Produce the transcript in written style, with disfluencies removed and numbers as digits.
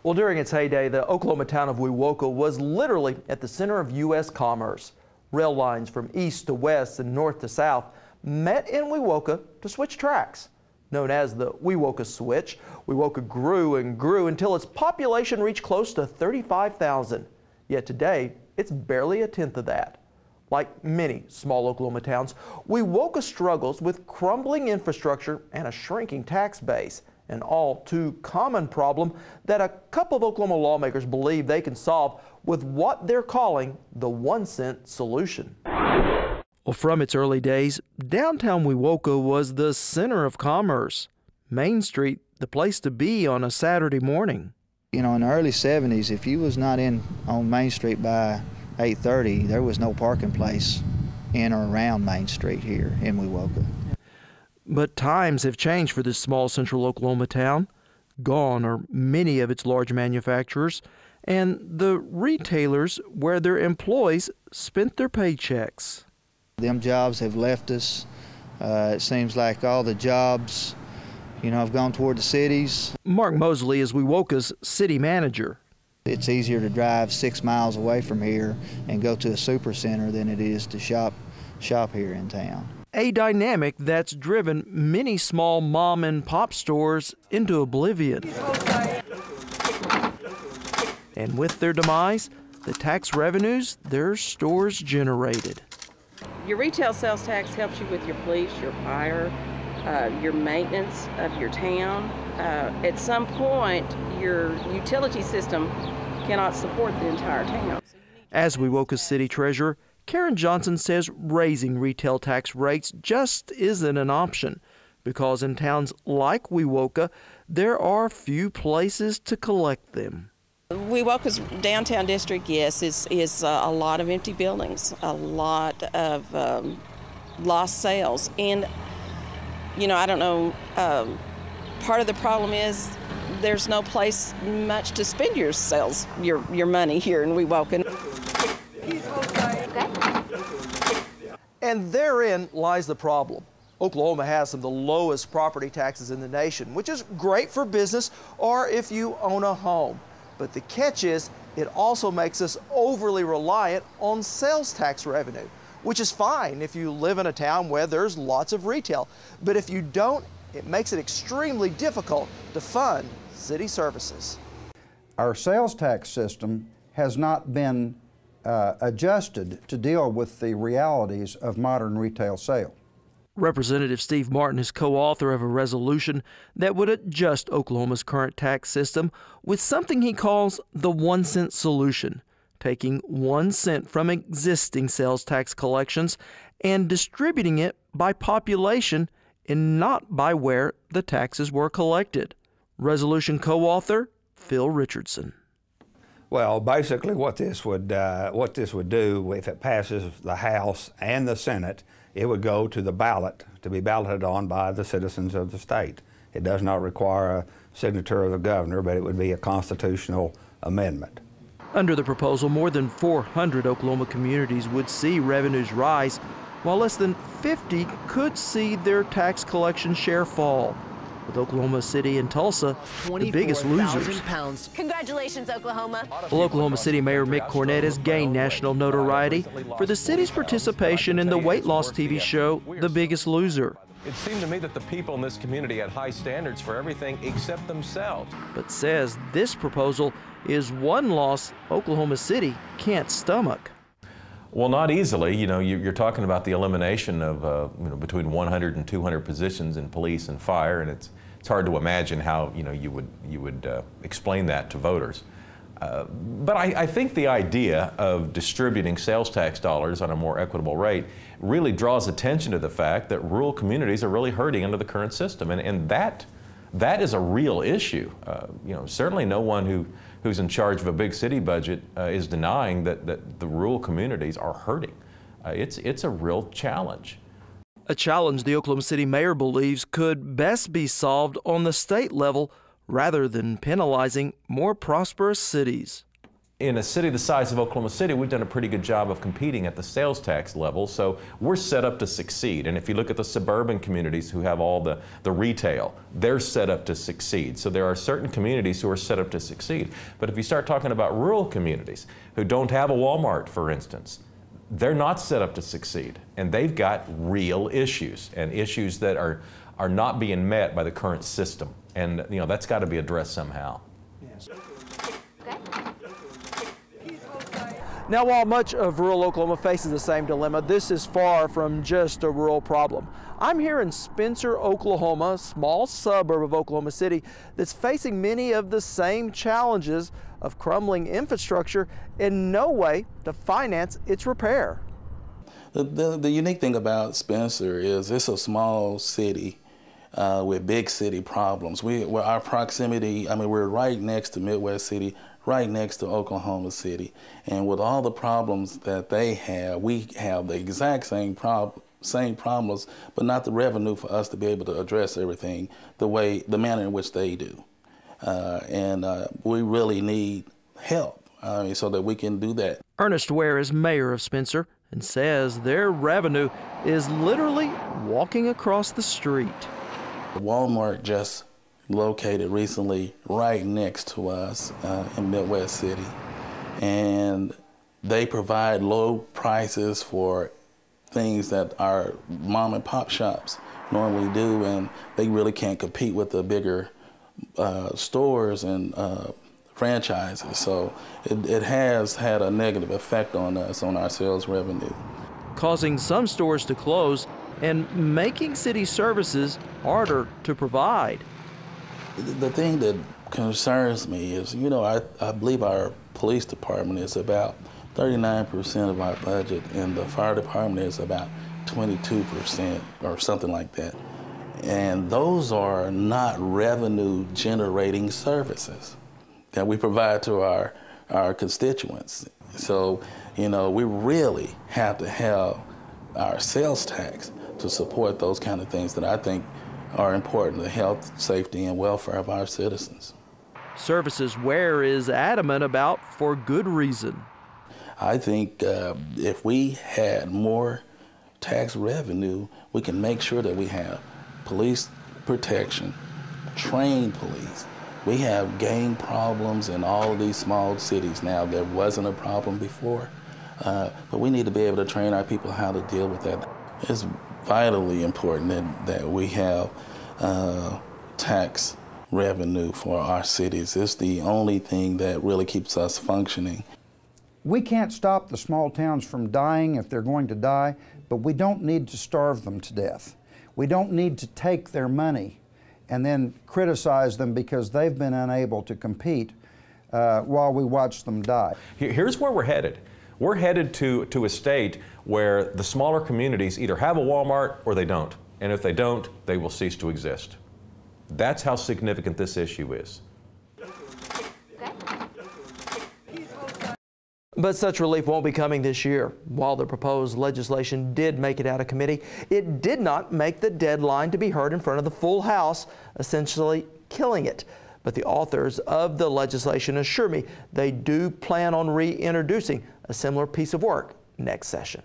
Well, during its heyday, the Oklahoma town of Weoka was literally at the center of U.S. commerce. Rail lines from east to west and north to south met in Weoka to switch tracks. Known as the Weoka Switch, Weoka grew and grew until its population reached close to 35,000. Yet today, it's barely a tenth of that. Like many small Oklahoma towns, Weoka struggles with crumbling infrastructure and a shrinking tax base, an all too common problem that a couple of Oklahoma lawmakers believe they can solve with what they're calling the 1 cent solution. Well, from its early days, downtown Weoka was the center of commerce. Main Street, the place to be on a Saturday morning. You know, in the early 70s, if you was not in on Main Street by 8:30, there was no parking place in or around Main Street here in Weoka. But times have changed for this small central Oklahoma town. Gone are many of its large manufacturers and the retailers where their employees spent their paychecks. Them jobs have left us. It seems like all the jobs, you know, have gone toward the cities. Mark Mosley is Wewoka's city manager. It's easier to drive 6 miles away from here and go to a super center than it is to shop here in town. A dynamic that's driven many small mom and pop stores into oblivion. And with their demise, the tax revenues their stores generated. Your retail sales tax helps you with your police, your fire, your maintenance of your town. At some point, your utility system cannot support the entire town. As Wewoka's city treasurer, Karen Johnson says raising retail tax rates just isn't an option because in towns like Wewoka, there are few places to collect them. Wewoka's downtown district, yes, is a lot of empty buildings, a lot of lost sales. And, you know, I don't know, part of the problem is there's no place much to spend your sales, your money here in Wewoka. And therein lies the problem. Oklahoma has some of the lowest property taxes in the nation, which is great for business or if you own a home. But the catch is, it also makes us overly reliant on sales tax revenue, which is fine if you live in a town where there's lots of retail. But if you don't, it makes it extremely difficult to fund city services. Our sales tax system has not been adjusted to deal with the realities of modern retail sale. Representative Steve Martin is co-author of a resolution that would adjust Oklahoma's current tax system with something he calls the 1 cent solution, taking 1 cent from existing sales tax collections and distributing it by population and not by where the taxes were collected. Resolution co-author Phil Richardson. Well, basically what this would do, if it passes the House and the Senate, it would go to the ballot to be balloted on by the citizens of the state. It does not require a signature of the governor, but it would be a constitutional amendment. Under the proposal, more than 400 Oklahoma communities would see revenues rise, while less than 50 could see their tax collection share fall, with Oklahoma City and Tulsa the biggest losers. Congratulations, Oklahoma. Well, Oklahoma City Mayor Mick Cornett has gained national notoriety for the city's participation in the weight loss TV show, The Biggest Loser. It seemed to me that the people in this community had high standards for everything except themselves. But says this proposal is one loss Oklahoma City can't stomach. Well, not easily. You know, you're talking about the elimination of between 100 and 200 positions in police and fire, and it's hard to imagine how you would explain that to voters. But I think the idea of distributing sales tax dollars on a more equitable rate really draws attention to the fact that rural communities are really hurting under the current system, and that is a real issue. Certainly no one who's in charge of a big city budget is denying that the rural communities are hurting. It's a real challenge. A challenge the Oklahoma City mayor believes could best be solved on the state level rather than penalizing more prosperous cities. In a city the size of Oklahoma City, we've done a pretty good job of competing at the sales tax level, so we're set up to succeed. And if you look at the suburban communities who have all the retail, they're set up to succeed. So there are certain communities who are set up to succeed. But if you start talking about rural communities who don't have a Walmart, for instance, they're not set up to succeed. And they've got real issues, and issues that are not being met by the current system. And that's got to be addressed somehow. Yes. Now, while much of rural Oklahoma faces the same dilemma, this is far from just a rural problem. I'm here in Spencer, Oklahoma, a small suburb of Oklahoma City that's facing many of the same challenges of crumbling infrastructure and no way to finance its repair. The unique thing about Spencer is it's a small city with big city problems. Our proximity, we're right next to Midwest City, right next to Oklahoma City. And with all the problems that they have, we have the exact same problems, but not the revenue for us to be able to address everything the manner in which they do. We really need help so that we can do that. Ernest Ware is mayor of Spencer and says their revenue is literally walking across the street. Walmart just located recently right next to us in Midwest City, and they provide low prices for things that our mom and pop shops normally do, and they really can't compete with the bigger stores and franchises. So it has had a negative effect on us, on our sales revenue, causing some stores to close and making city services harder to provide. The thing that concerns me is, I believe our police department is about 39% of our budget, and the fire department is about 22% or something like that. And those are not revenue generating services that we provide to our constituents. So, we really have to have our sales tax to support those kind of things that I think are important to the health, safety, and welfare of our citizens. Services Ware is adamant about for good reason. I think if we had more tax revenue, we can make sure that we have police protection, trained police. We have gang problems in all of these small cities now. There wasn't a problem before, but we need to be able to train our people how to deal with that. It's vitally important that we have tax revenue for our cities. It's the only thing that really keeps us functioning. We can't stop the small towns from dying if they're going to die, but we don't need to starve them to death. We don't need to take their money and then criticize them because they've been unable to compete while we watch them die. Here's where we're headed. We're headed to a state where the smaller communities either have a Walmart or they don't. And if they don't, they will cease to exist. That's how significant this issue is. But such relief won't be coming this year. While the proposed legislation did make it out of committee, it did not make the deadline to be heard in front of the full House, essentially killing it. But the authors of the legislation assure me they do plan on reintroducing a similar piece of work next session.